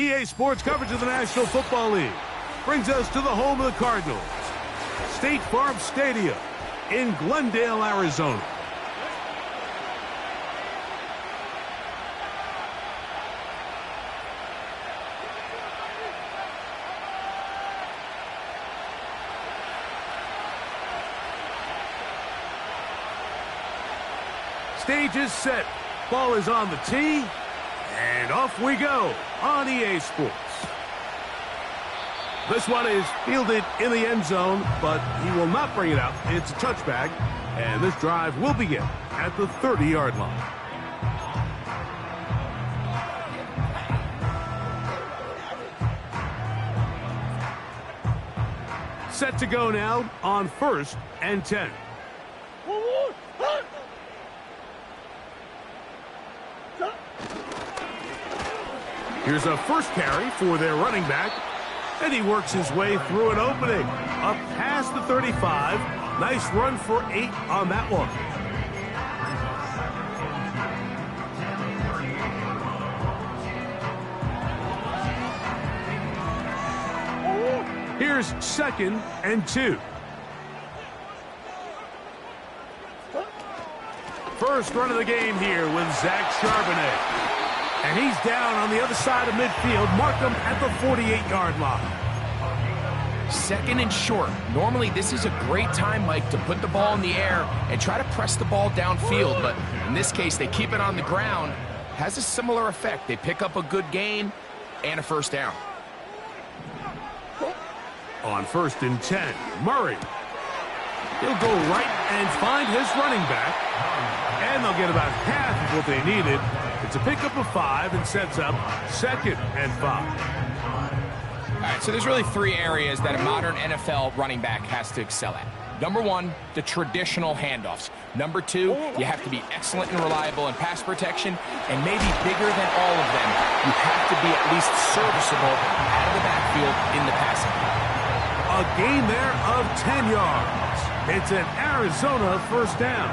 EA Sports coverage of the National Football League brings us to the home of the Cardinals, State Farm Stadium in Glendale, Arizona. Stage is set. Ball is on the tee. And off we go on EA Sports. This one is fielded in the end zone, but he will not bring it out. It's a touchback, and this drive will begin at the 30-yard line. Set to go now on 1st and 10. Here's a first carry for their running back, and he works his way through an opening up past the 35. Nice run for 8 on that one. Here's 2nd and 2. First run of the game here with Zach Charbonnet. And he's down on the other side of midfield. Mark him at the 48-yard line. 2nd and short. Normally, this is a great time, Mike, to put the ball in the air and try to press the ball downfield. But in this case, they keep it on the ground. Has a similar effect. They pick up a good gain and a first down. On 1st and 10, Murray. He'll go right and find his running back. And they'll get about half of what they needed. It's a pickup of 5 and sets up 2nd and 5. All right, so there's really 3 areas that a modern NFL running back has to excel at. Number 1, the traditional handoffs. Number 2, you have to be excellent and reliable in pass protection. And maybe bigger than all of them, you have to be at least serviceable out of the backfield in the passing game. A gain there of 10 yards. It's an Arizona first down.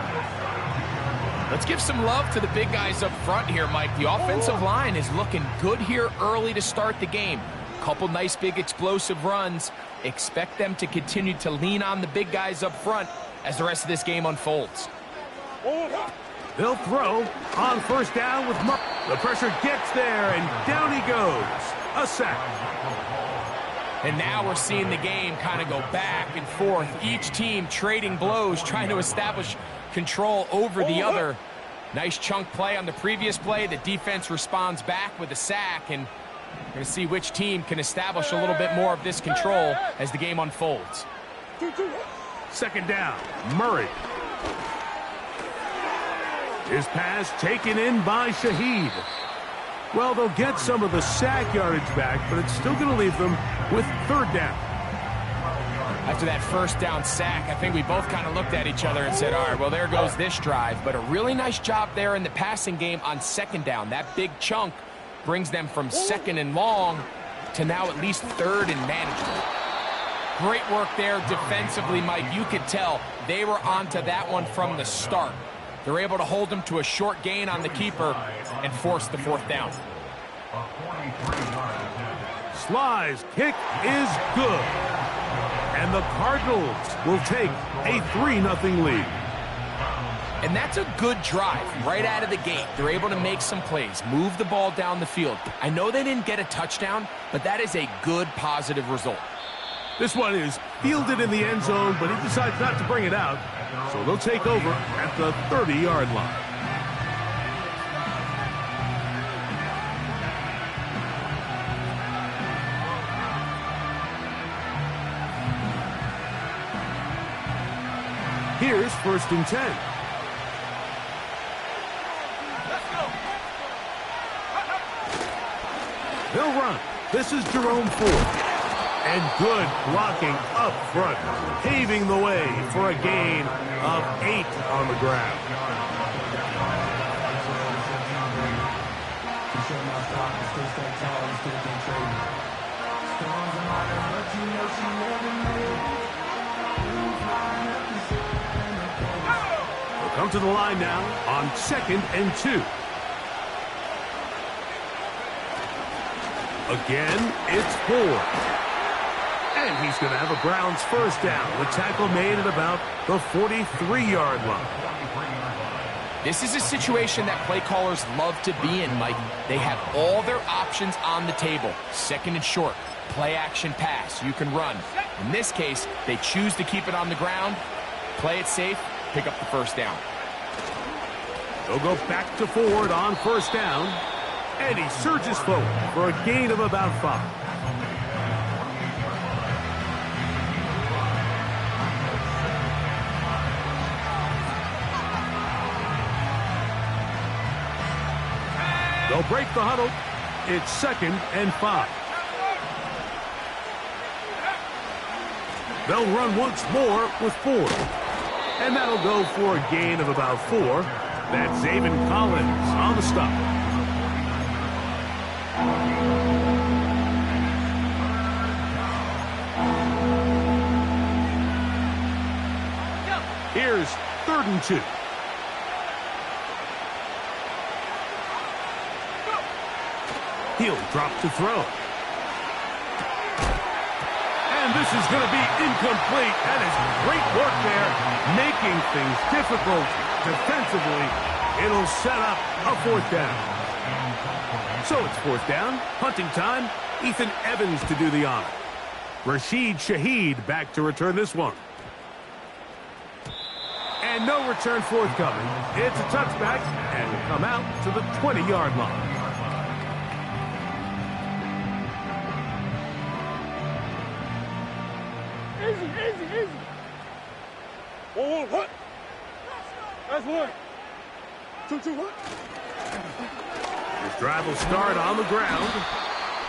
Let's give some love to the big guys up front here, Mike. The offensive line is looking good here early to start the game. Couple nice big explosive runs. Expect them to continue to lean on the big guys up front as the rest of this game unfolds. They'll throw on first down with Murray. The pressure gets there, and down he goes. A sack. And now we're seeing the game kind of go back and forth. Each team trading blows, trying to establish control over the other. Nice chunk play on the previous play. The defense responds back with a sack, and we're going to see which team can establish a little bit more of this control as the game unfolds. 2nd down, Murray. His pass taken in by Shaheed. Well, they'll get some of the sack yardage back, but it's still going to leave them with 3rd down. After that first down sack, I think we both kind of looked at each other and said, all right, well, there goes this drive. But a really nice job there in the passing game on 2nd down. That big chunk brings them from 2nd and long to now at least 3rd and manageable. Great work there defensively, Mike. You could tell they were onto that one from the start. They're able to hold them to a short gain on the keeper and force the 4th down. Sly's kick is good. And the Cardinals will take a 3-0 lead. And that's a good drive right out of the gate. They're able to make some plays, move the ball down the field. I know they didn't get a touchdown, but that is a good, positive result. This one is fielded in the end zone, but he decides not to bring it out. So they'll take over at the 30-yard line. Here's 1st and 10. They'll run. This is Jerome Ford. And good blocking up front, paving the way for a gain of 8 on the ground. They'll come to the line now on 2nd and 2. Again, it's 4. And he's going to have a Browns first down. The tackle made at about the 43-yard line. This is a situation that play callers love to be in, Mike. They have all their options on the table. Second and short, play action pass, you can run. In this case, they choose to keep it on the ground, play it safe, pick up the first down. They'll go back to Ford on first down, and he surges forward for a gain of about 5. They'll break the huddle. It's 2nd and 5. They'll run once more with Ford. And that'll go for a gain of about 4. That's Zaven Collins on the stop. Here's 3rd and 2. He'll drop to throw. And this is going to be incomplete. That is great work there, making things difficult defensively. It'll set up a 4th down. So it's 4th down, punting time. Ethan Evans to do the honor. Rashid Shaheed back to return this one. And no return forthcoming. It's a touchback and will come out to the 20-yard line. Easy. What? That's 1. 2, what? This drive will start on the ground.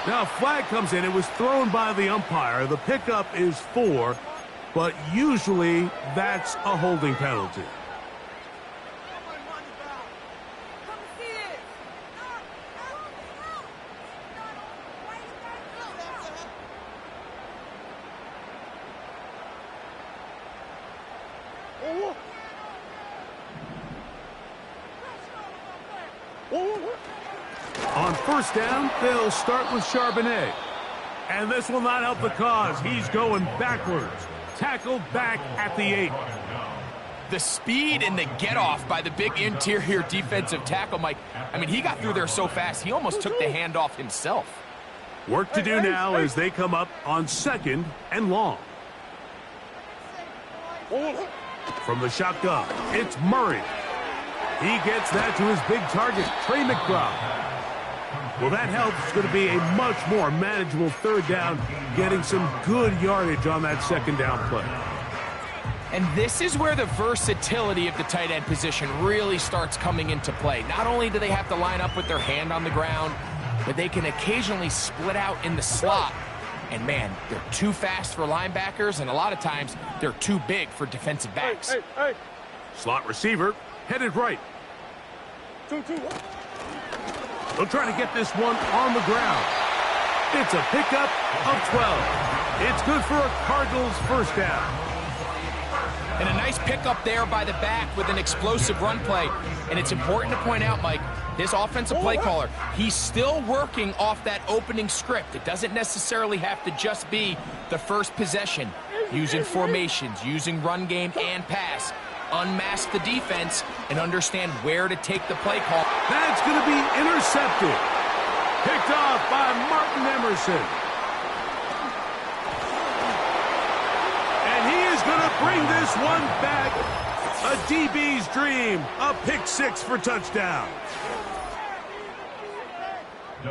Now a flag comes in. It was thrown by the umpire. The pickup is 4, but usually that's a holding penalty. On first down, they'll start with Charbonnet. And this will not help the cause. He's going backwards. Tackled back at the 8. The speed and the get-off by the big interior defensive tackle, Mike. I mean, he got through there so fast, he almost took the handoff himself. Work to do now as they come up on 2nd and long. From the shotgun, it's Murray. He gets that to his big target, Trey McBride. Well, that helps. It's going to be a much more manageable 3rd down, getting some good yardage on that 2nd down play. And this is where the versatility of the tight end position really starts coming into play. Not only do they have to line up with their hand on the ground, but they can occasionally split out in the slot. And, man, they're too fast for linebackers, and a lot of times they're too big for defensive backs. Hey. Slot receiver headed right. 2. They'll try to get this one on the ground. It's a pickup of 12. It's good for a Cardinals first down. And a nice pickup there by the back with an explosive run play. And it's important to point out, Mike, this offensive play caller, he's still working off that opening script. It doesn't necessarily have to just be the first possession. Using formations, using run game and pass. Unmask the defense and understand where to take the play call. That's going to be intercepted. Picked off by Martin Emerson. And he is going to bring this one back. A DB's dream. A pick 6 for touchdown.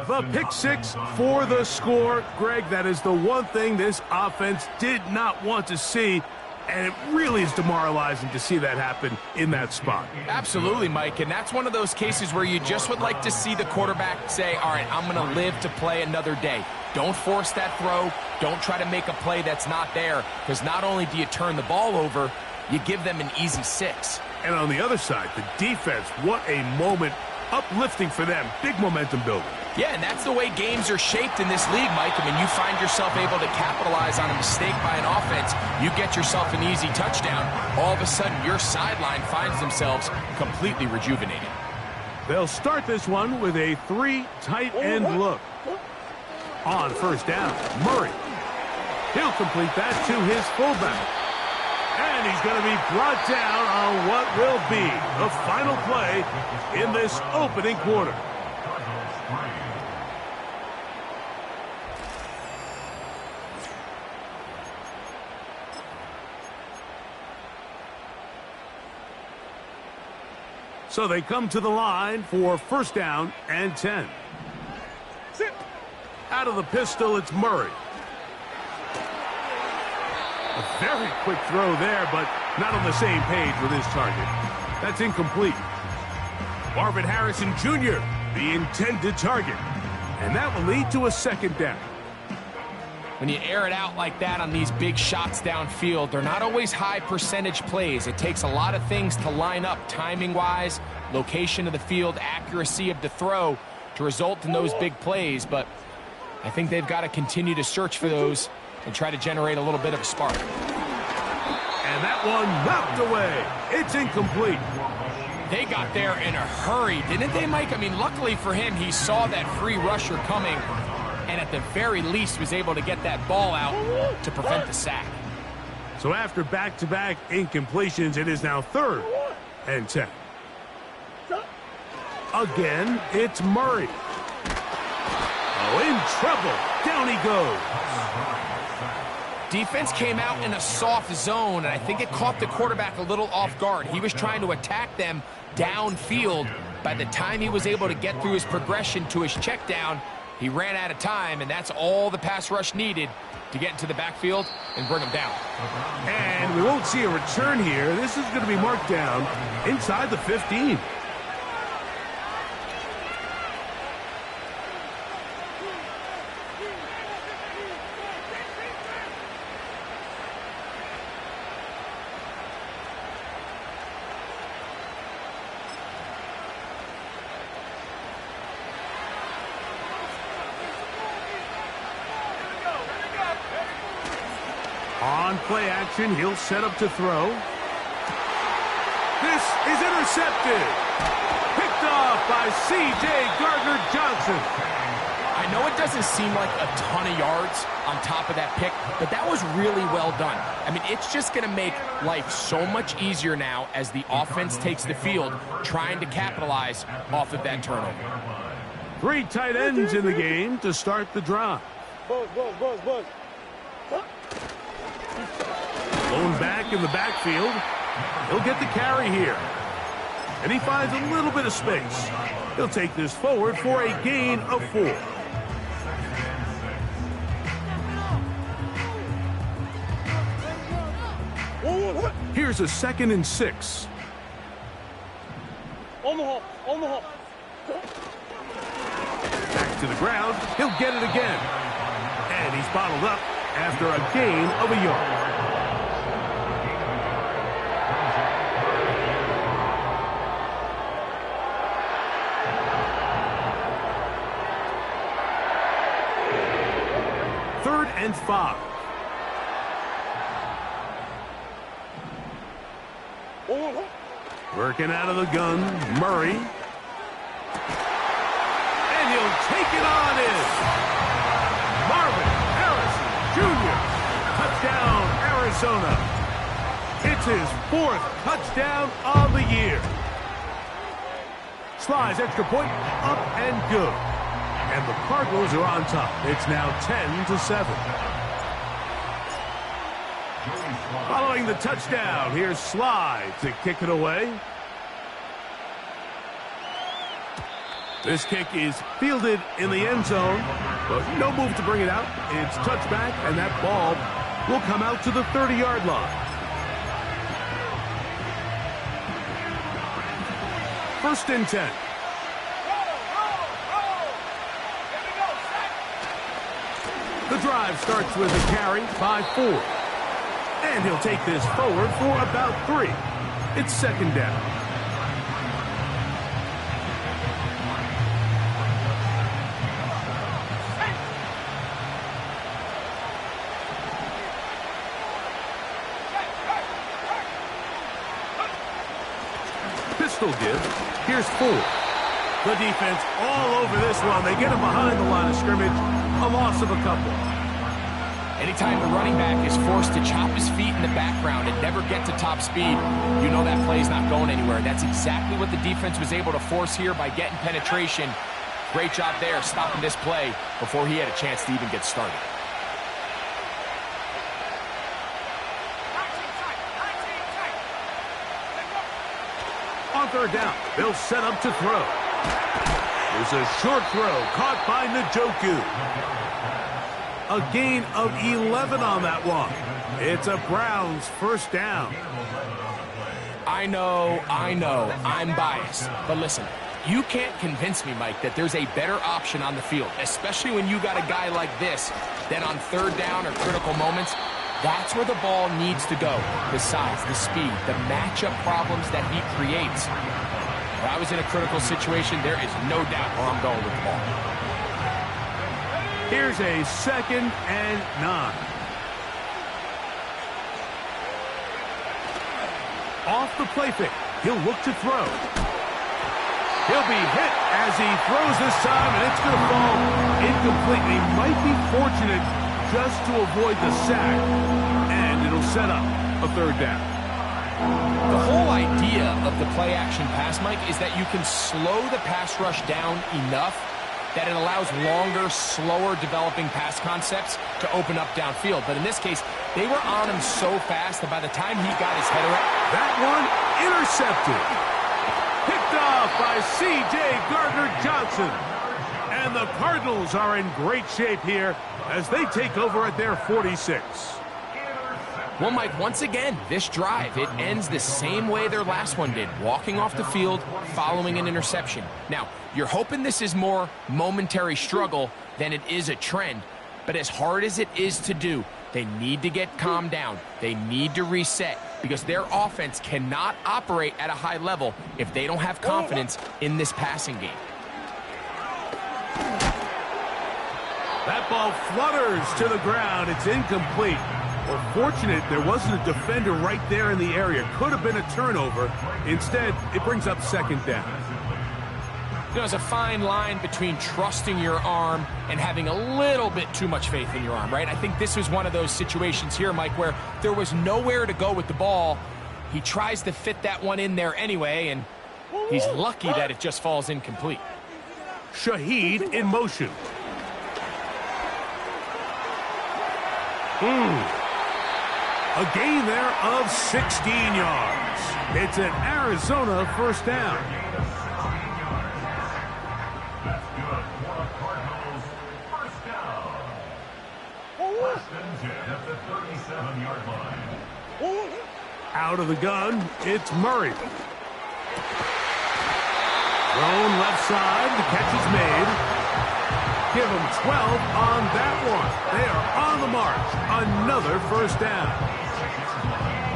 The pick 6 for the score. Greg, that is the one thing this offense did not want to see. And it really is demoralizing to see that happen in that spot. Absolutely, Mike. And that's one of those cases where you just would like to see the quarterback say, all right, I'm going to live to play another day. Don't force that throw. Don't try to make a play that's not there. Because not only do you turn the ball over, you give them an easy 6. And on the other side, the defense, what a moment. Uplifting for them. Big momentum building. Yeah, and that's the way games are shaped in this league, Mike. I mean, you find yourself able to capitalize on a mistake by an offense. You get yourself an easy touchdown. All of a sudden, your sideline finds themselves completely rejuvenated. They'll start this one with a 3 tight end look. On first down, Murray. He'll complete that to his fullback. And he's going to be brought down on what will be the final play in this opening quarter. So they come to the line for first down and 10. Sit. Out of the pistol, it's Murray. A very quick throw there, but not on the same page with his target. That's incomplete. Marvin Harrison Jr., the intended target. And that will lead to a second down. When you air it out like that on these big shots downfield, they're not always high percentage plays. It takes a lot of things to line up timing-wise, location of the field, accuracy of the throw to result in those big plays. But I think they've got to continue to search for those and try to generate a little bit of a spark. And that one knocked away. It's incomplete. They got there in a hurry, didn't they, Mike? I mean, luckily for him, he saw that free rusher coming, and at the very least was able to get that ball out to prevent the sack. So after back-to-back incompletions, it is now 3rd and 10. Again, it's Murray. Oh, in trouble. Down he goes. Defense came out in a soft zone, and I think it caught the quarterback a little off guard. He was trying to attack them downfield. By the time he was able to get through his progression to his check down, he ran out of time, and that's all the pass rush needed to get into the backfield and bring him down. And we won't see a return here. This is going to be marked down inside the 15. On play action, he'll set up to throw. This is intercepted. Picked off by C.J. Gardner-Johnson. I know it doesn't seem like a ton of yards on top of that pick, but that was really well done. I mean, it's just going to make life so much easier now as the offense takes the field, trying to capitalize off of that turnover. 3 tight ends in the game to start the drive. Buzz. Blown back in the backfield. He'll get the carry here. And he finds a little bit of space. He'll take this forward for a gain of 4. Here's a 2nd and 6. Omaha. Back to the ground. He'll get it again. And he's bottled up after a gain of a yard. Third and 5. Working out of the gun, Murray. And he'll take it on in. Marvin Harrison Jr. Touchdown, Arizona. It's his 4th touchdown on the year. Slides extra point, up and good. And the Cardinals are on top. It's now 10-7. Following the touchdown, here's Slide to kick it away. This kick is fielded in the end zone, but no move to bring it out. It's touchback, and that ball will come out to the 30-yard line. 1st and 10. The drive starts with a carry by 4. And he'll take this forward for about 3. It's 2nd down. Pistol give. Here's 4. The defense all over this one. They get him behind the line of scrimmage. a loss of a couple. Anytime the running back is forced to chop his feet in the background and never get to top speed, you know that play's not going anywhere. That's exactly what the defense was able to force here by getting penetration. Great job there stopping this play before he had a chance to even get started. On third down, they'll set up to throw. There's a short throw caught by Njoku. A gain of 11 on that one. It's a Browns first down. I know, I'm biased. But listen, you can't convince me, Mike, that there's a better option on the field, especially when you got a guy like this, that on third down or critical moments, that's where the ball needs to go. The size, the speed, the matchup problems that he creates. If I was in a critical situation, there is no doubt where I'm going with the ball. Here's a 2nd and 9. Off the play fake, he'll look to throw. He'll be hit as he throws this time, and it's going to fall incomplete. He might be fortunate just to avoid the sack, and it'll set up a third down. The whole idea of the play-action pass, Mike, is that you can slow the pass rush down enough that it allows longer, slower developing pass concepts to open up downfield. But in this case, they were on him so fast that by the time he got his head around... That one intercepted. Picked off by C.J. Gardner-Johnson. And the Cardinals are in great shape here as they take over at their 46. Well, Mike, once again, this drive, it ends the same way their last one did, walking off the field, following an interception. Now, you're hoping this is more momentary struggle than it is a trend, but as hard as it is to do, they need to get calmed down. They need to reset because their offense cannot operate at a high level if they don't have confidence in this passing game. That ball flutters to the ground. It's incomplete. Well, fortunate there wasn't a defender right there in the area. Could have been a turnover. Instead, it brings up 2nd down. You know, there's a fine line between trusting your arm and having a little bit too much faith in your arm, right? I think this was one of those situations here, Mike, where there was nowhere to go with the ball. He tries to fit that one in there anyway, and he's lucky that it just falls incomplete. Shaheed in motion. A gain there of 16 yards. It's an Arizona first down. Out of the gun, it's Murray. Thrown left side, the catch is made. Give him 12 on that one. They are on the march. Another first down.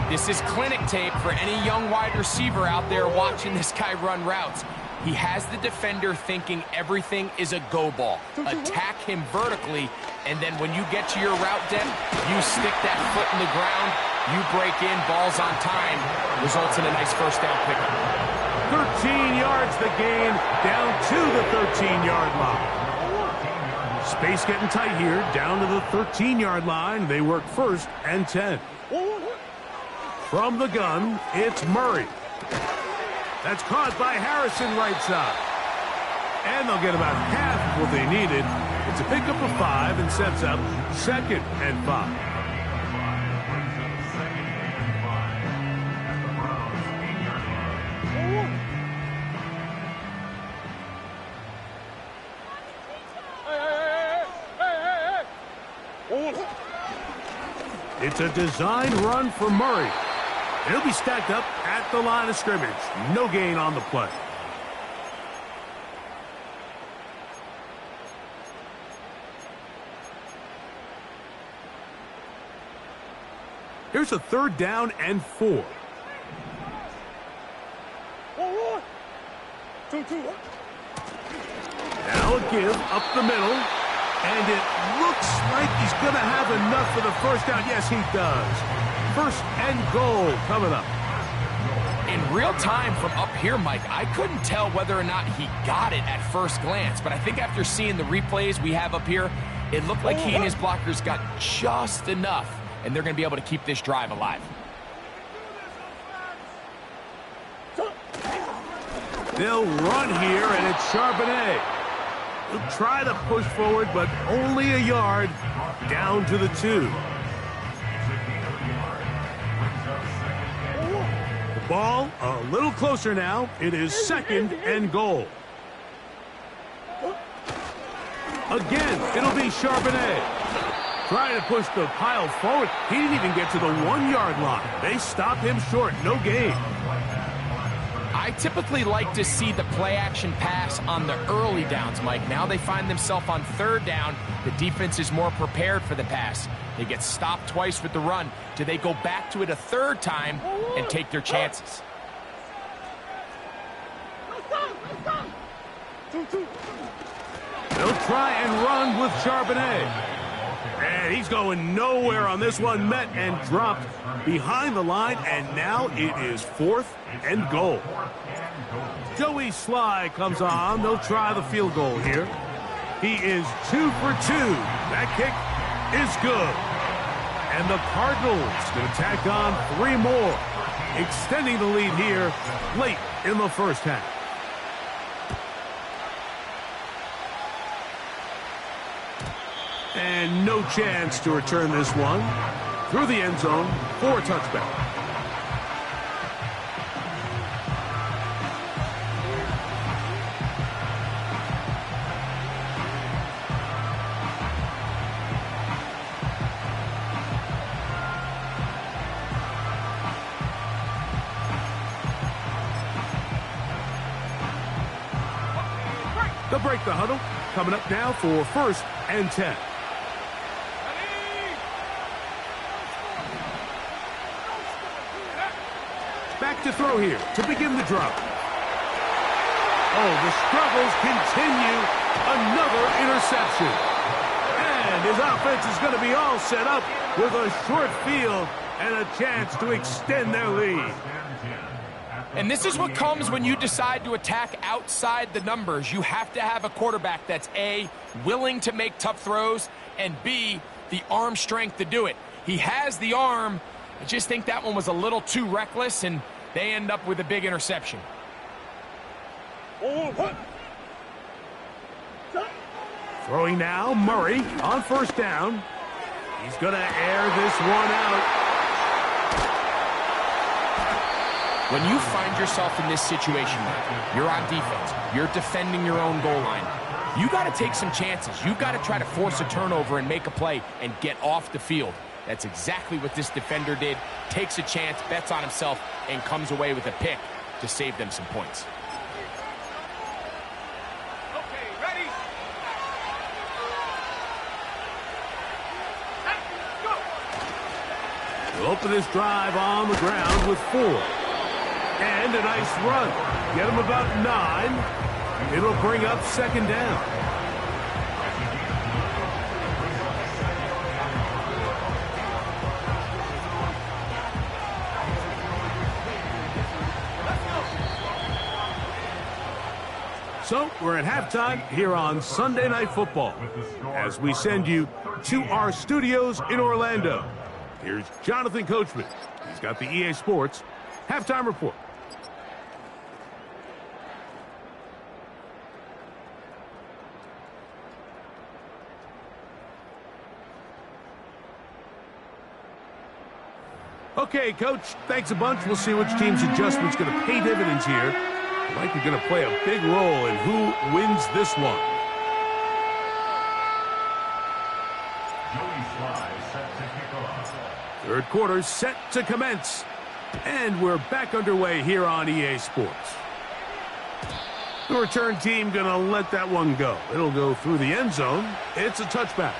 This is clinic tape for any young wide receiver out there watching this guy run routes. He has the defender thinking everything is a go ball. Attack him vertically, and then when you get to your route depth, you stick that foot in the ground, you break in, balls on time, results in a nice first down pickup. 13 yards the gain, down to the 13-yard line. Space getting tight here, down to the 13-yard line. They work 1st and 10. From the gun, it's Murray. That's caught by Harrison right side. And they'll get about half of what they needed. It's a pickup of 5 and sets up 2nd and 5. It's a design run for Murray. He'll be stacked up at the line of scrimmage. No gain on the play. Here's a 3rd down and 4. 2-2. Now a give up the middle. And it looks like he's going to have enough for the first down. Yes, he does. 1st and goal coming up. In real time from up here, Mike, I couldn't tell whether or not he got it at first glance. But I think after seeing the replays we have up here, It looked like he and his blockers got just enough, and they're going to be able to keep this drive alive. They'll run here, and it's Charbonnet. He'll try to push forward, but only a yard down to the 2. The ball a little closer now. It is 2nd and goal. Again, it'll be Charbonnet. Trying to push the pile forward. He didn't even get to the 1-yard line. They stop him short. No gain. I typically like to see the play-action pass on the early downs, Mike. Now they find themselves on 3rd down. The defense is more prepared for the pass. They get stopped twice with the run. Do they go back to it a 3rd time and take their chances? They'll try and run with Charbonnet. And he's going nowhere on this one. Met and dropped behind the line, and now it is 4th and goal. Joey Sly comes on. They'll try the field goal here. He is 2 for 2. That kick is good. And the Cardinals going to tack on 3 more, extending the lead here late in the first half. And no chance to return this one through the end zone for a touchback. They'll break the huddle. Coming up now for 1st and 10. Back to throw here to begin the drive. Oh, the struggles continue. Another interception. And his offense is going to be all set up with a short field and a chance to extend their lead. And this is what comes when you decide to attack outside the numbers. You have to have a quarterback that's A, willing to make tough throws, and B, the arm strength to do it. He has the arm. I just think that one was a little too reckless, and they end up with a big interception. Throwing now, Murray on 1st down. He's going to air this one out. When you find yourself in this situation, you're on defense, you're defending your own goal line, you got to take some chances. You got to try to force a turnover and make a play and get off the field. That's exactly what this defender did. Takes a chance, bets on himself, and comes away with a pick to save them some points. Okay, ready? Go! We'll open this drive on the ground with 4. And a nice run. Get him about 9. It'll bring up 2nd down. So we're at halftime here on Sunday Night Football as we send you to our studios in Orlando. Here's Jonathan Coachman. He's got the EA Sports halftime report. Okay, Coach, thanks a bunch. We'll see which team's adjustment's going to pay dividends here. Likely going to play a big role in who wins this one. Third quarter set to commence. And we're back underway here on EA Sports. The return team going to let that one go. It'll go through the end zone. It's a touchback.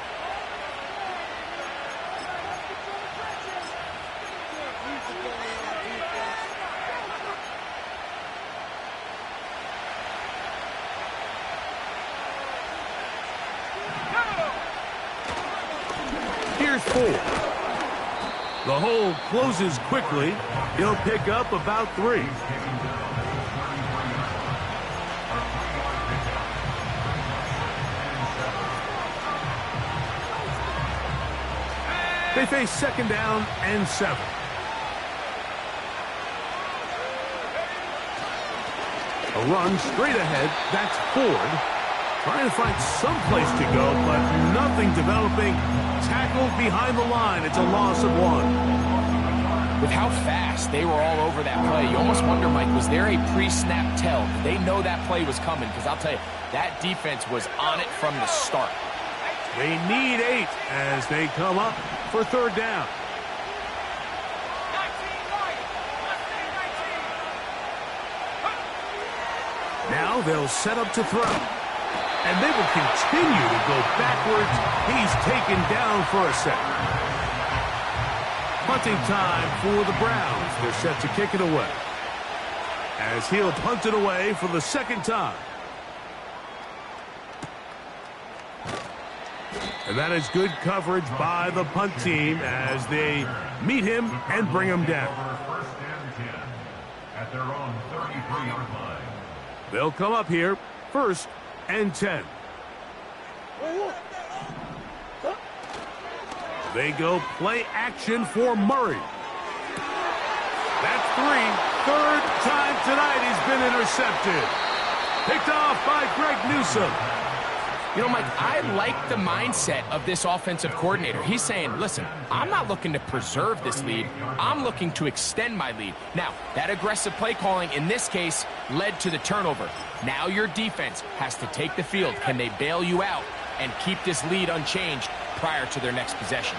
Here's 4. The hole closes quickly. He'll pick up about 3. They face second down and 7. A run straight ahead. That's Ford. Trying to find some place to go, but nothing developing. Tackled behind the line. It's a loss of 1. With how fast they were all over that play, you almost wonder, Mike, was there a pre-snap tell? Did they know that play was coming? Because I'll tell you, that defense was on it from the start. They need 8 as they come up for third down. Now they'll set up to throw. And they will continue to go backwards. He's taken down for a second. Punting time for the Browns. They're set to kick it away. As he'll punt it away for the second time. And that is good coverage by the punt team as they meet him and bring him down. First and 10 at their own 33-yard line. They'll come up here, first and 10. They go play action for Murray. That's 3. Third time tonight he's been intercepted. Picked off by Greg Newsome. You know, Mike, I like the mindset of this offensive coordinator. He's saying, listen, I'm not looking to preserve this lead. I'm looking to extend my lead. Now, that aggressive play calling in this case led to the turnover. Now your defense has to take the field. Can they bail you out and keep this lead unchanged prior to their next possession?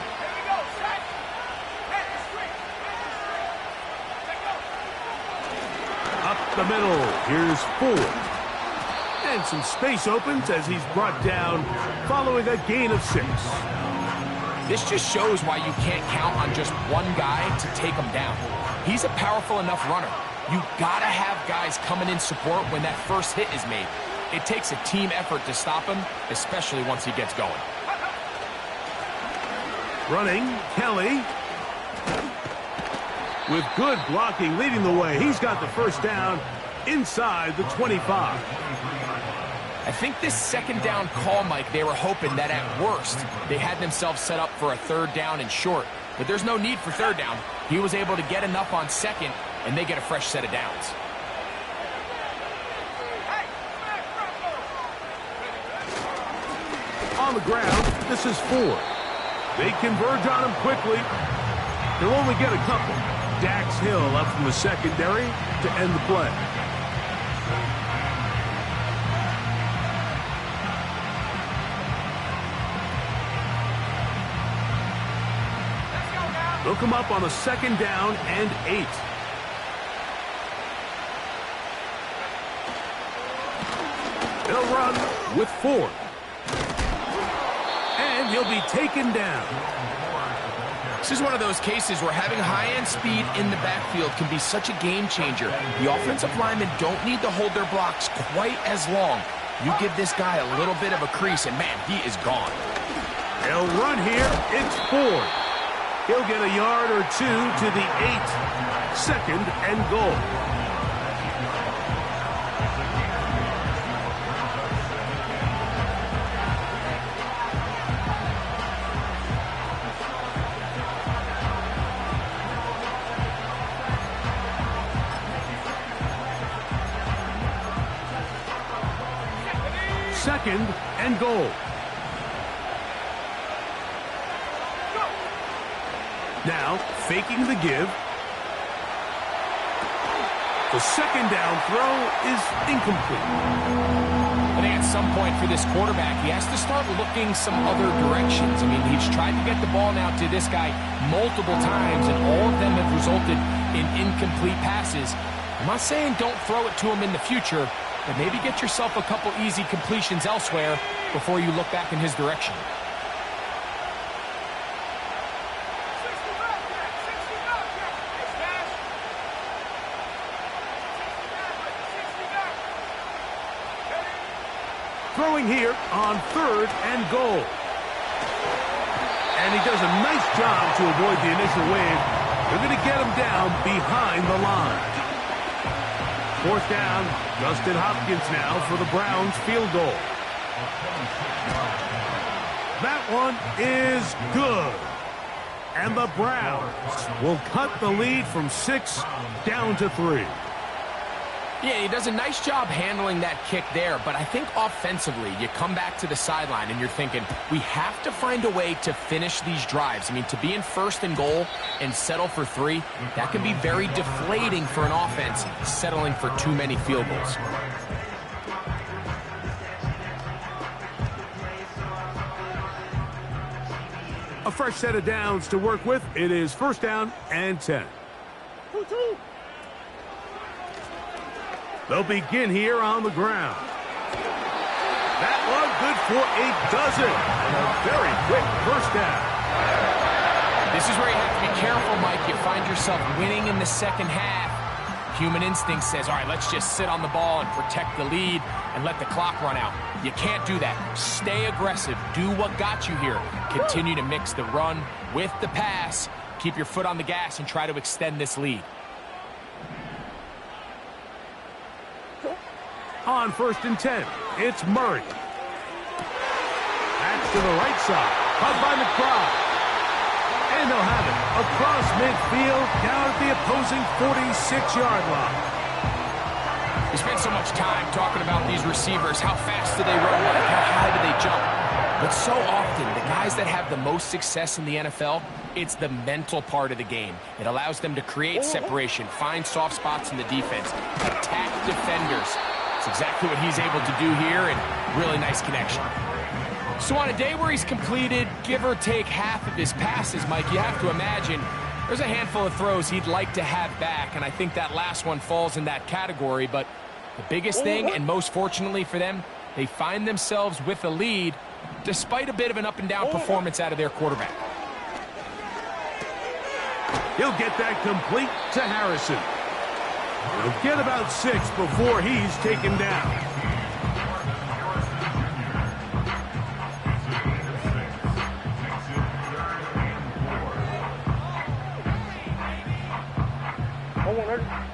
Up the middle, here's Ford. And some space opens as he's brought down following a gain of 6. This just shows why you can't count on just one guy to take him down. He's a powerful enough runner. You gotta have guys coming in support when that first hit is made. It takes a team effort to stop him, especially once he gets going. Running, Kelly. With good blocking leading the way. He's got the first down inside the 25. I think this second down call, Mike, they were hoping that at worst they had themselves set up for a third down and short. But there's no need for third down. He was able to get enough on second, and they get a fresh set of downs. On the ground, this is Ford. They converge on him quickly. He'll only get a couple. Dax Hill up from the secondary to end the play. They'll come up on a second down and 8. They'll run with Ford. And he'll be taken down. This is one of those cases where having high-end speed in the backfield can be such a game changer. The offensive linemen don't need to hold their blocks quite as long. You give this guy a little bit of a crease, and man, he is gone. They'll run here. It's Ford. He'll get a yard or 2 to the 8. Second and goal. Second and goal. Now, faking the give. The second down throw is incomplete. I think at some point for this quarterback, he has to start looking some other directions. I mean, he's tried to get the ball now to this guy multiple times, and all of them have resulted in incomplete passes. I'm not saying don't throw it to him in the future, but maybe get yourself a couple easy completions elsewhere before you look back in his direction. Throwing here on third and goal. And he does a nice job to avoid the initial wave. They're going to get him down behind the line. Fourth down, Justin Hopkins now for the Browns field goal. That one is good. And the Browns will cut the lead from 6 down to 3. Yeah, he does a nice job handling that kick there, but I think offensively, you come back to the sideline and you're thinking, we have to find a way to finish these drives. I mean, to be in 1st and goal and settle for 3, that can be very deflating for an offense settling for too many field goals. A fresh set of downs to work with. It is 1st down and 10. They'll begin here on the ground. That one good for a dozen. And a very quick 1st down. This is where you have to be careful, Mike. You find yourself winning in the 2nd half. Human instinct says, all right, let's just sit on the ball and protect the lead and let the clock run out. You can't do that. Stay aggressive. Do what got you here. Continue to mix the run with the pass. Keep your foot on the gas and try to extend this lead. On 1st and 10, it's Murray. Back to the right side. Caught by McBride. And they'll have it across midfield down at the opposing 46-yard line. We spend so much time talking about these receivers. How fast do they run? How high do they jump? But so often, the guys that have the most success in the NFL, it's the mental part of the game. It allows them to create separation, find soft spots in the defense, attack defenders. It's exactly what he's able to do here, and really nice connection. So on a day where he's completed, give or take half of his passes, Mike, you have to imagine there's a handful of throws he'd like to have back, and I think that last one falls in that category. But the biggest thing, and most fortunately for them, they find themselves with a lead despite a bit of an up-and-down performance out of their quarterback. He'll get that complete to Harrison. He'll get about 6 before he's taken down.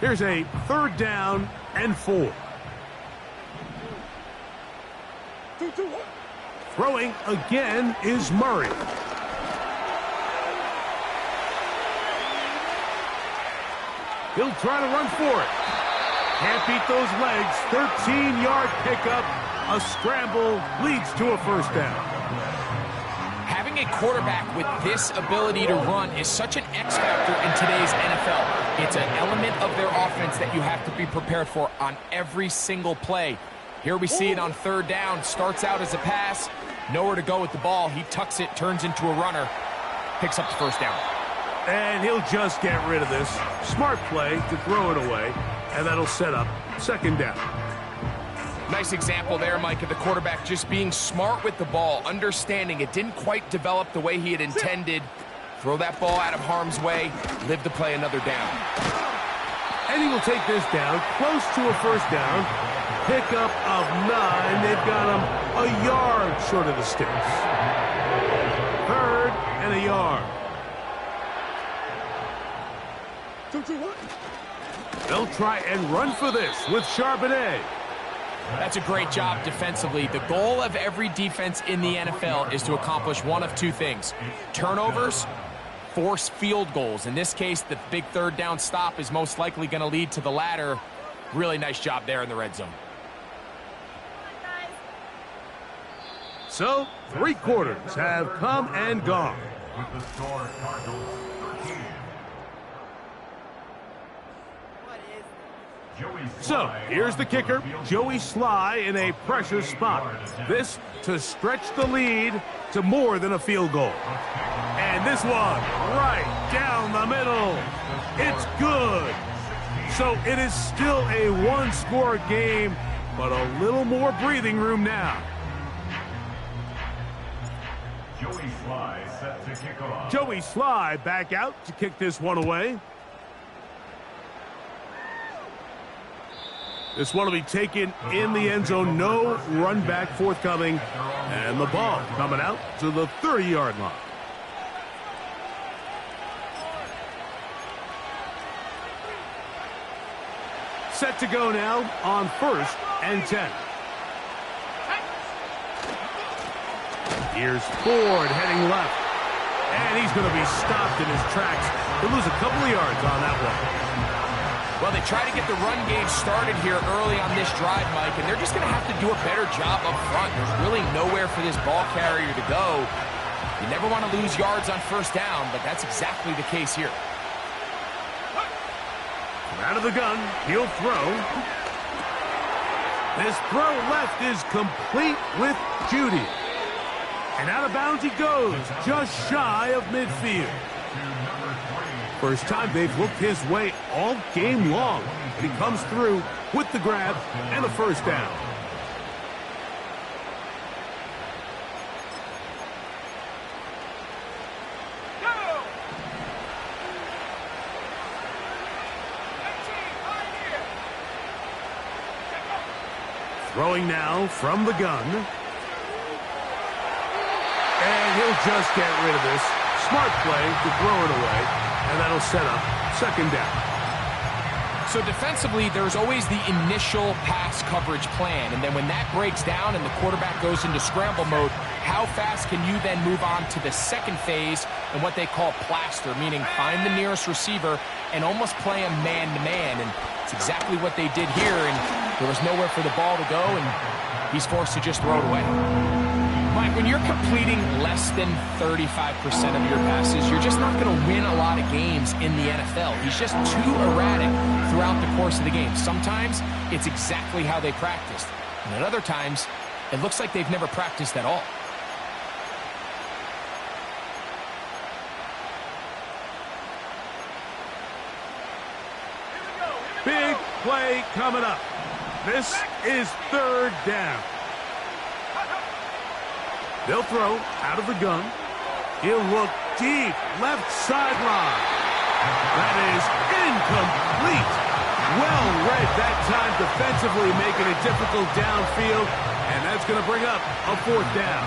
Here's a 3rd down and 4. Throwing again is Murray. He'll try to run for it. Can't beat those legs. 13-yard pickup. A scramble leads to a 1st down. Having a quarterback with this ability to run is such an X factor in today's NFL. It's an element of their offense that you have to be prepared for on every single play. Here we see it on 3rd down. Starts out as a pass. Nowhere to go with the ball. He tucks it, turns into a runner. Picks up the 1st down. And he'll just get rid of this. Smart play to throw it away. And that'll set up 2nd down. Nice example there, Mike, of the quarterback just being smart with the ball, understanding it didn't quite develop the way he had intended. Throw that ball out of harm's way, live to play another down. And he will take this down, close to a 1st down. Pickup of 9. They've got him a yard short of the sticks. 3rd and a yard. They'll try and run for this with Charbonnet. That's a great job defensively. The goal of every defense in the NFL is to accomplish one of 2 things. Turnovers, force field goals. In this case, the big 3rd down stop is most likely going to lead to the latter. Really nice job there in the red zone. So, 3 quarters have come and gone. With the score, Cardinals 13. So, here's the kicker, Joey Sly in a pressure spot. This to stretch the lead to more than a field goal. And this one, right down the middle. It's good. So, it is still a 1-score game, but a little more breathing room now. Joey Sly set to kick off. Joey Sly back out to kick this one away. This one will be taken in the end zone. No run back forthcoming. And the ball coming out to the 30-yard line. Set to go now on 1st and 10. Here's Ford heading left. And he's going to be stopped in his tracks. He'll lose a couple of yards on that one. Well, they try to get the run game started here early on this drive, Mike, and they're just going to have to do a better job up front. There's really nowhere for this ball carrier to go. You never want to lose yards on first down, but that's exactly the case here. Out of the gun, he'll throw. This throw left is complete with Judy. And out of bounds he goes, just shy of midfield. First time they've looked his way all game long. And he comes through with the grab and a first down. Throwing now from the gun. And he'll just get rid of this. Smart play to throw it away. And that'll set up second down. So defensively, there's always the initial pass coverage plan. And then when that breaks down and the quarterback goes into scramble mode, how fast can you then move on to the second phase and what they call plaster, meaning find the nearest receiver and almost play him man-to-man. And it's exactly what they did here. And there was nowhere for the ball to go, and he's forced to just throw it away. Mike, when you're completing less than 35% of your passes, you're just not going to win a lot of games in the NFL. He's just too erratic throughout the course of the game. Sometimes it's exactly how they practiced, and at other times, it looks like they've never practiced at all. Big play coming up. This is third down. They'll throw out of the gun. He'll look deep, left sideline. That is incomplete. Well read that time defensively, making it difficult downfield, and that's going to bring up a fourth down.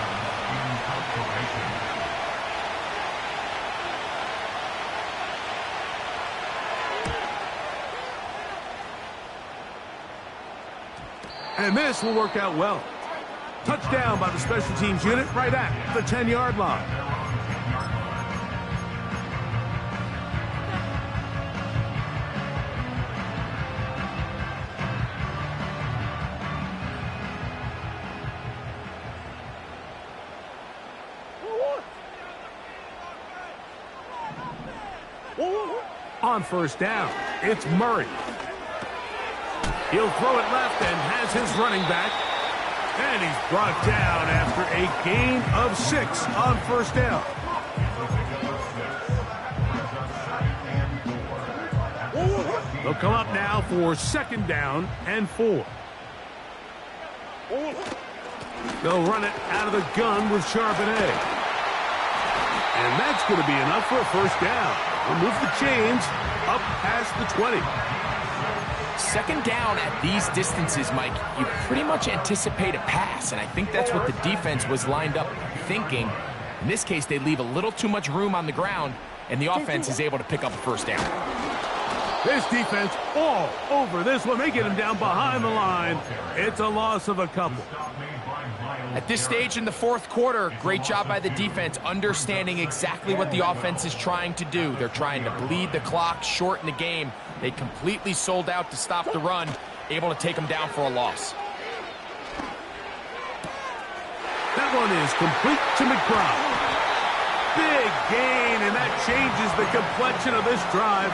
And this will work out well. Touchdown by the special teams unit right at the 10-yard line. On first down, it's Murray. He'll throw it left and has his running back. And he's brought down after a gain of 6 on first down. They'll come up now for second down and 4. They'll run it out of the gun with Charbonnet. And that's going to be enough for a first down. They'll move the chains up past the 20. Second down at these distances, Mike, you pretty much anticipate a pass, and I think that's what the defense was lined up thinking. In this case, they leave a little too much room on the ground, and the offense is able to pick up a first down. This defense all over this one. They get him down behind the line. It's a loss of a couple. At this stage in the fourth quarter, great job by the defense, understanding exactly what the offense is trying to do. They're trying to bleed the clock, shorten the game. They completely sold out to stop the run, able to take them down for a loss. That one is complete to McBride. Big gain, and that changes the complexion of this drive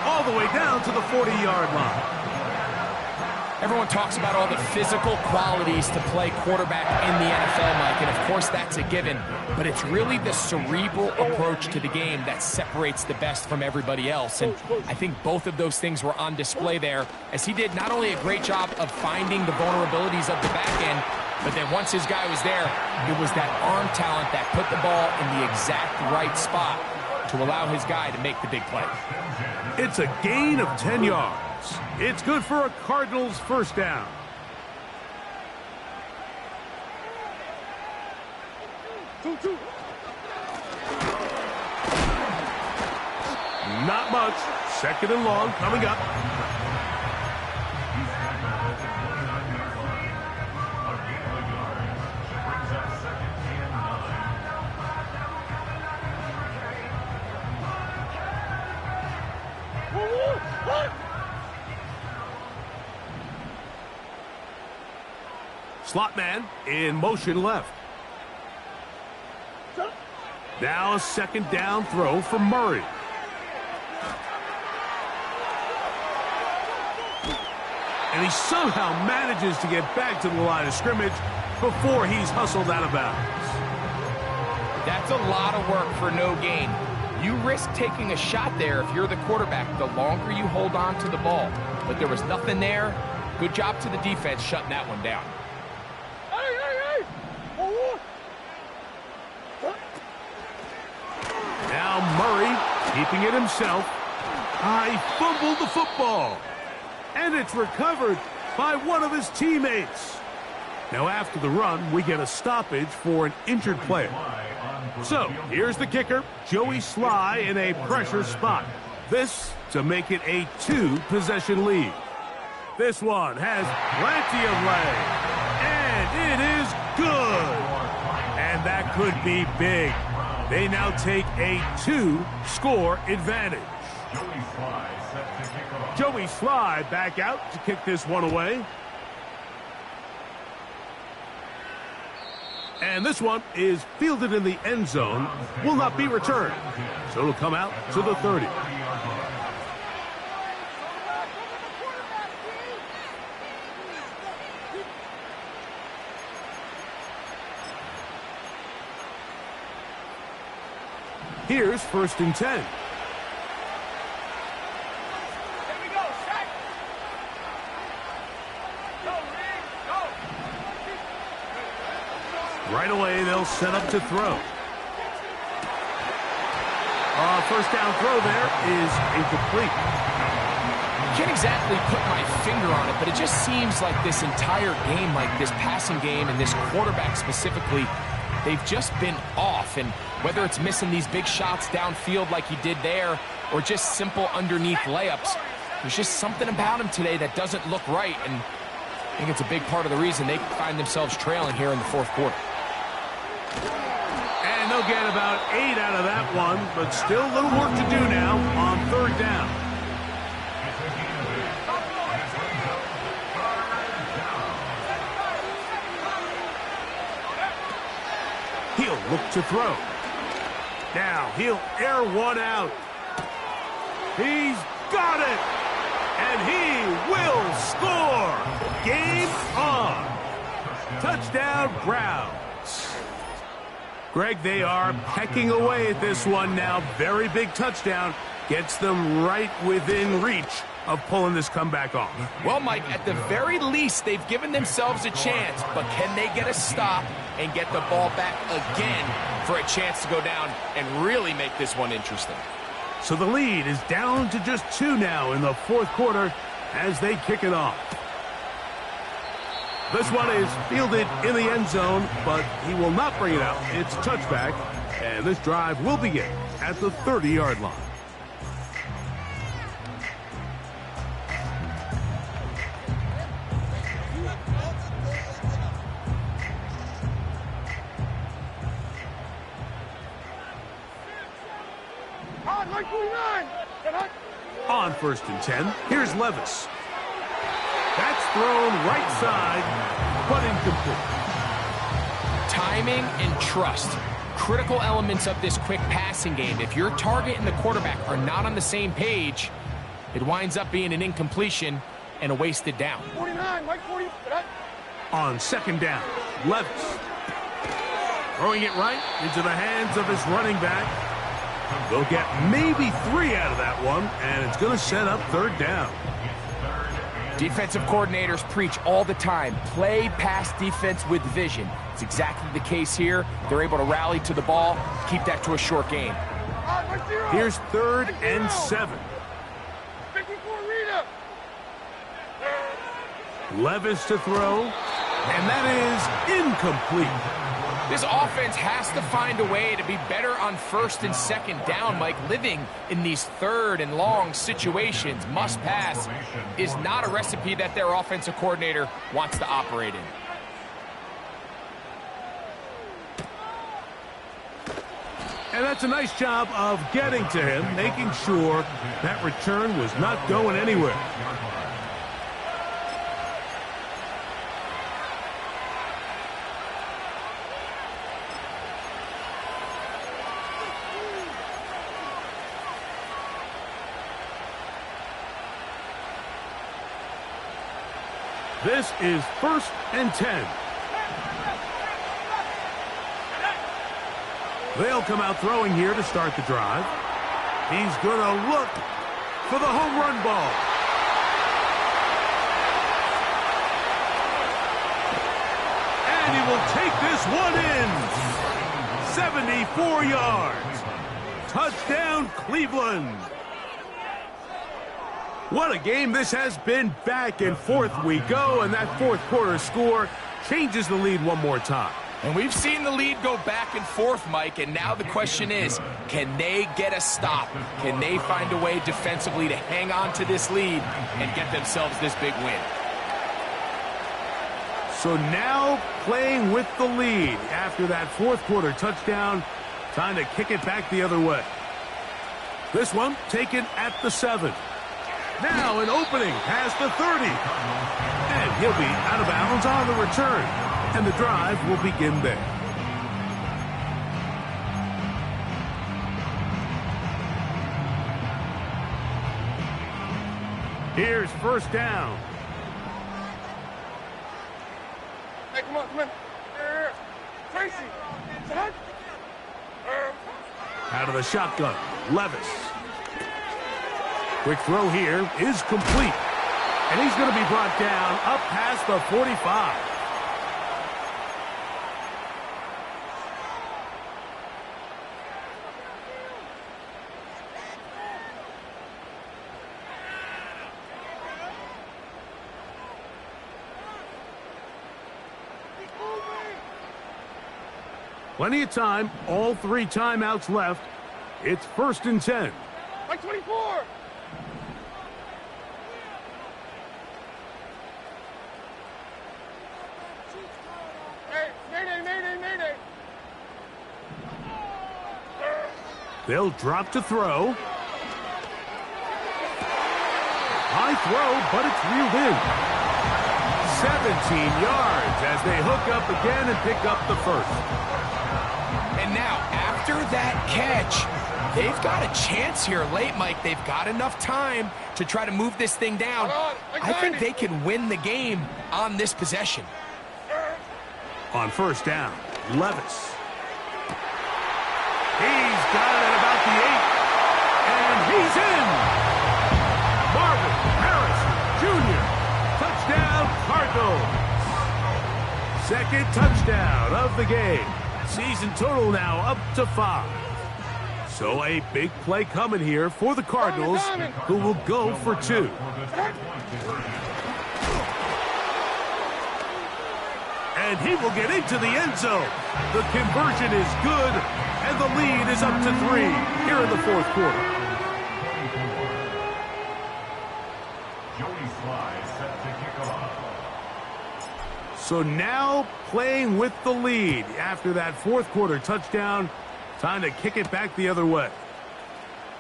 all the way down to the 40-yard line. Everyone talks about all the physical qualities to play quarterback in the NFL, Mike, and of course that's a given, but it's really the cerebral approach to the game that separates the best from everybody else, and I think both of those things were on display there, as he did not only a great job of finding the vulnerabilities of the back end, but then once his guy was there, it was that arm talent that put the ball in the exact right spot to allow his guy to make the big play. It's a gain of 10 yards. It's good for a Cardinals first down. Not much. Second and long coming up. Slot man in motion left. Now a second down throw for Murray. And he somehow manages to get back to the line of scrimmage before he's hustled out of bounds. That's a lot of work for no gain. You risk taking a shot there if you're the quarterback the longer you hold on to the ball. But there was nothing there. Good job to the defense shutting that one down. Now Murray keeping it himself. He fumbled the football. And it's recovered by one of his teammates. Now after the run, we get a stoppage for an injured player. So here's the kicker, Joey Sly in a pressure spot. This to make it a 2-possession lead. This one has plenty of leg. And it is good. And that could be big. They now take a 2-score advantage. Joey Sly back out to kick this one away. And this one is fielded in the end zone, will not be returned. So it'll come out to the 30. Here's 1st and 10. Right away, they'll set up to throw. First down throw there is incomplete. Can't exactly put my finger on it, but it just seems like this entire game, like this passing game and this quarterback specifically, they've just been off. And whether it's missing these big shots downfield like he did there or just simple underneath layups, there's just something about him today that doesn't look right. And I think it's a big part of the reason they find themselves trailing here in the 4th quarter. And they'll get about 8 out of that one, but still a little work to do now on 3rd down. He'll look to throw. Now he'll air one out. He's got it! And he will score! Game on! Touchdown, Browns. Greg, they are pecking away at this one now. Very big touchdown. Gets them right within reach of pulling this comeback off. Well, Mike, at the very least, they've given themselves a chance, but can they get a stop and get the ball back again for a chance to go down and really make this one interesting? So the lead is down to just 2 now in the 4th quarter as they kick it off. This one is fielded in the end zone, but he will not bring it out. It's a touchback, and this drive will begin at the 30-yard line. On 1st and 10, here's Levis. That's thrown right side, but incomplete. Timing and trust. Critical elements of this quick passing game. If your target and the quarterback are not on the same page, it winds up being an incompletion and a wasted down. 49, Mike 40. On 2nd down, Levis. Throwing it right into the hands of his running back. They'll get maybe 3 out of that one, and it's going to set up 3rd down. Defensive coordinators preach all the time, play pass defense with vision. It's exactly the case here. They're able to rally to the ball, keep that to a short game. Here's 3rd and 7. Levis to throw, and that is incomplete. This offense has to find a way to be better on 1st and 2nd down, Mike. Living in these 3rd and long situations, must pass, is not a recipe that their offensive coordinator wants to operate in. And that's a nice job of getting to him, making sure that return was not going anywhere. This is 1st and 10. They'll come out throwing here to start the drive. He's going to look for the home run ball. And he will take this one in. 74 yards. Touchdown, Cleveland. What a game this has been. Back and forth we go, and that fourth quarter score changes the lead one more time. And we've seen the lead go back and forth, Mike, and now the question is, can they get a stop? Can they find a way defensively to hang on to this lead and get themselves this big win? So now playing with the lead after that fourth quarter touchdown, time to kick it back the other way. This one taken at the 7. Now an opening past the 30. And he'll be out of bounds on the return. And the drive will begin there. Here's first down. Hey, come on, come on. Tracy. Out of the shotgun, Levis. Quick throw here is complete. And he's going to be brought down up past the 45. Plenty of time, all 3 timeouts left. It's 1st and 10. Like 24. Hey, mayday. They'll drop to throw. High throw, but it's reeled in. 17 yards as they hook up again and pick up the first. And now, after that catch, they've got a chance here late, Mike. They've got enough time to try to move this thing down. I think they can win the game on this possession. On first down, Levis. He's got it at about the 8. And he's in. Marvin Harris Jr. Touchdown, Cardinals. Second touchdown of the game. Season total now up to 5. So a big play coming here for the Cardinals, who will go for 2. And he will get into the end zone. The conversion is good, and the lead is up to 3 here in the fourth quarter. So now playing with the lead after that fourth quarter touchdown. Time to kick it back the other way.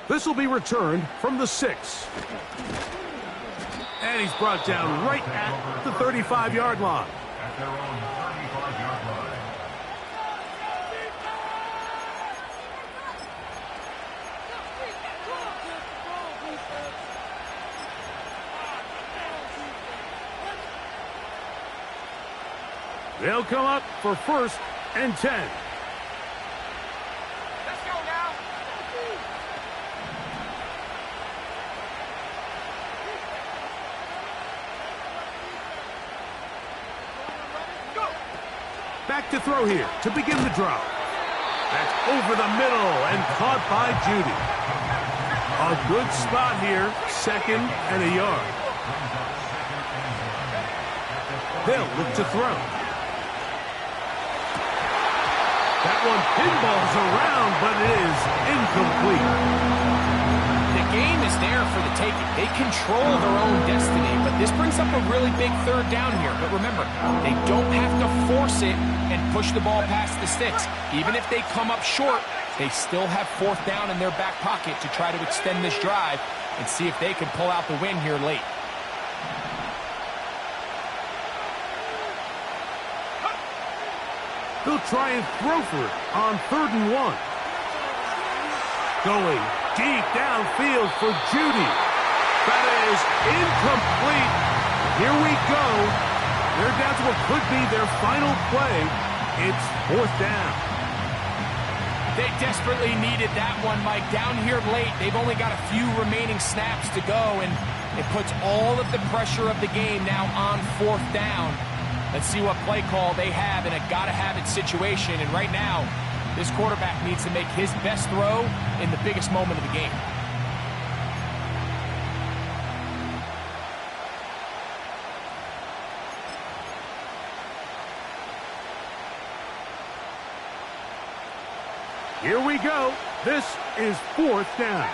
This will be returned from the 6. And he's brought down right at the 35-yard line. At their own 35-yard line. They'll come up for 1st and 10. Let's go now. Go. Back to throw here to begin the drive. That's over the middle and caught by Judy. A good spot here, 2nd and a yard. They'll look to throw. That one pinballs around, but it is incomplete. The game is there for the taking. They control their own destiny, but this brings up a really big 3rd down here. But remember, they don't have to force it and push the ball past the sticks. Even if they come up short, they still have 4th down in their back pocket to try to extend this drive and see if they can pull out the win here late. They'll try and throw for it on 3rd and 1. Going deep downfield for Judy. That is incomplete. Here we go what could be their final play. It's 4th down. They desperately needed that one, Mike. Down here late, they've only got a few remaining snaps to go, and it puts all of the pressure of the game now on 4th down. Let's see what play call they have in a gotta-have-it situation. And right now, this quarterback needs to make his best throw in the biggest moment of the game. Here we go. This is 4th down.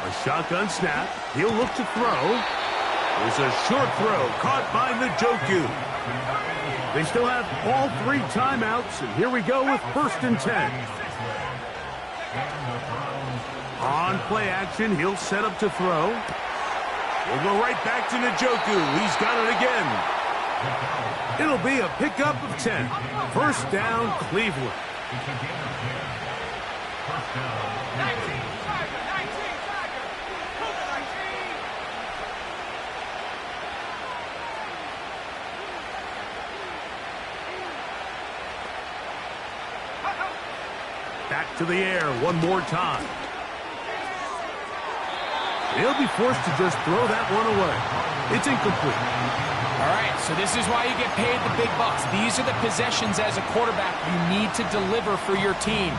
A shotgun snap. He'll look to throw. There's a short throw caught by Njoku. They still have all 3 timeouts, and here we go with 1st and 10. On play action, he'll set up to throw. We'll go right back to Njoku. He's got it again. It'll be a pickup of 10. 1st down, Cleveland. Back to the air one more time. He'll be forced to just throw that one away. It's incomplete. All right, so this is why you get paid the big bucks. These are the possessions as a quarterback you need to deliver for your team.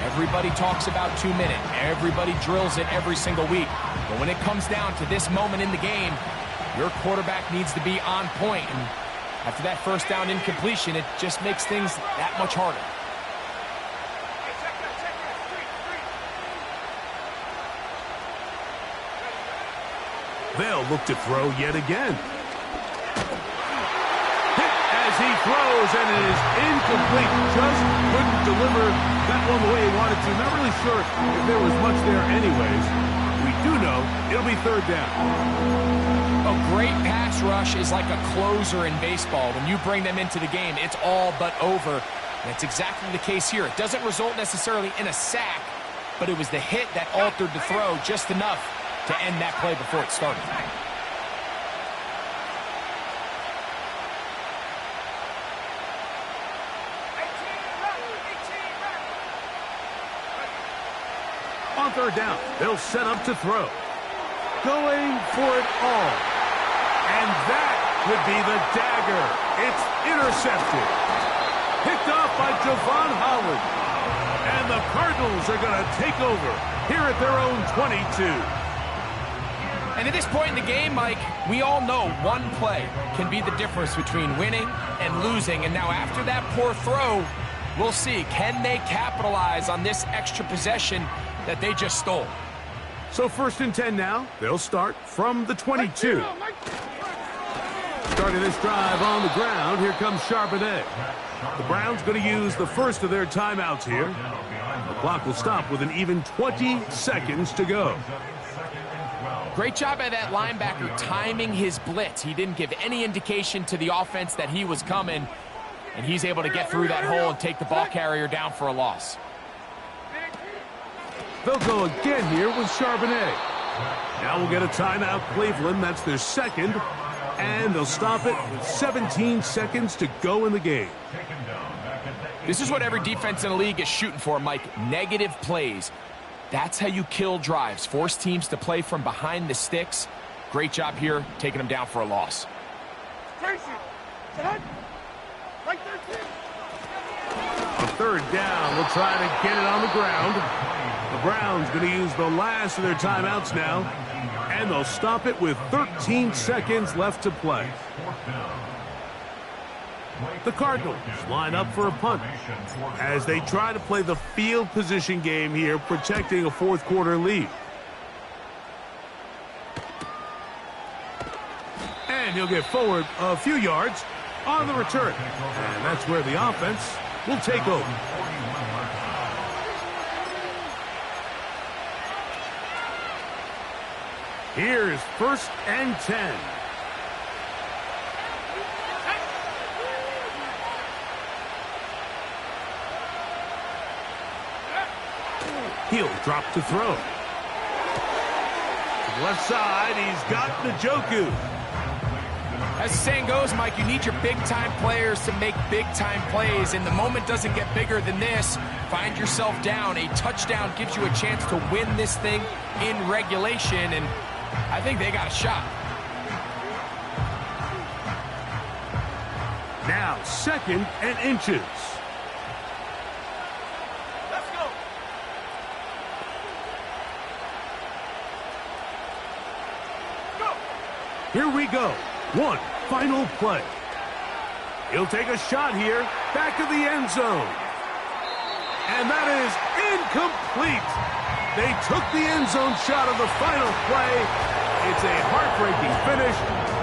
Everybody talks about 2-minute. Everybody drills it every single week. But when it comes down to this moment in the game, your quarterback needs to be on point. And after that 1st down incompletion, it just makes things that much harder. They'll look to throw yet again. Hit as he throws, and it is incomplete. Just couldn't deliver that one the way he wanted to. Not really sure if there was much there anyways. We do know it'll be 3rd down. A great pass rush is like a closer in baseball. When you bring them into the game, it's all but over. That's exactly the case here. It doesn't result necessarily in a sack, but it was the hit that altered the throw just enough to end that play before it started. On 3rd down, they'll set up to throw. Going for it all. And that would be the dagger. It's intercepted. Picked off by Javon Holland. And the Cardinals are going to take over here at their own 22. And at this point in the game, Mike, we all know one play can be the difference between winning and losing. And now after that poor throw, we'll see, can they capitalize on this extra possession that they just stole? So 1st and 10 now. They'll start from the 22. Starting this drive on the ground, here comes Charbonnet. The Browns going to use the first of their timeouts here. The clock will stop with an even 20 seconds to go. Great job by that linebacker timing his blitz. He didn't give any indication to the offense that he was coming, and he's able to get through that hole and take the ball carrier down for a loss. They'll go again here with Charbonnet. Now we'll get a timeout, Cleveland. That's their 2nd, and they'll stop it with 17 seconds to go in the game. This is what every defense in the league is shooting for, Mike. Negative plays. That's how you kill drives. Force teams to play from behind the sticks. Great job here, taking them down for a loss. On 3rd down, we'll try to get it on the ground. The Browns going to use the last of their timeouts now, and they'll stop it with 13 seconds left to play. The Cardinals line up for a punt as they try to play the field position game here, protecting a 4th quarter lead. And he'll get forward a few yards on the return. And that's where the offense will take over. Here's 1st and 10. He'll drop to throw. Left side, he's got Njoku. As the saying goes, Mike, you need your big-time players to make big-time plays, and the moment doesn't get bigger than this. Find yourself down. A touchdown gives you a chance to win this thing in regulation, and I think they got a shot. Now 2nd and inches. Let's go. Go. Here we go. One final play. He'll take a shot here, back of the end zone. And that is incomplete. They took the end zone shot of the final play. It's a heartbreaking finish.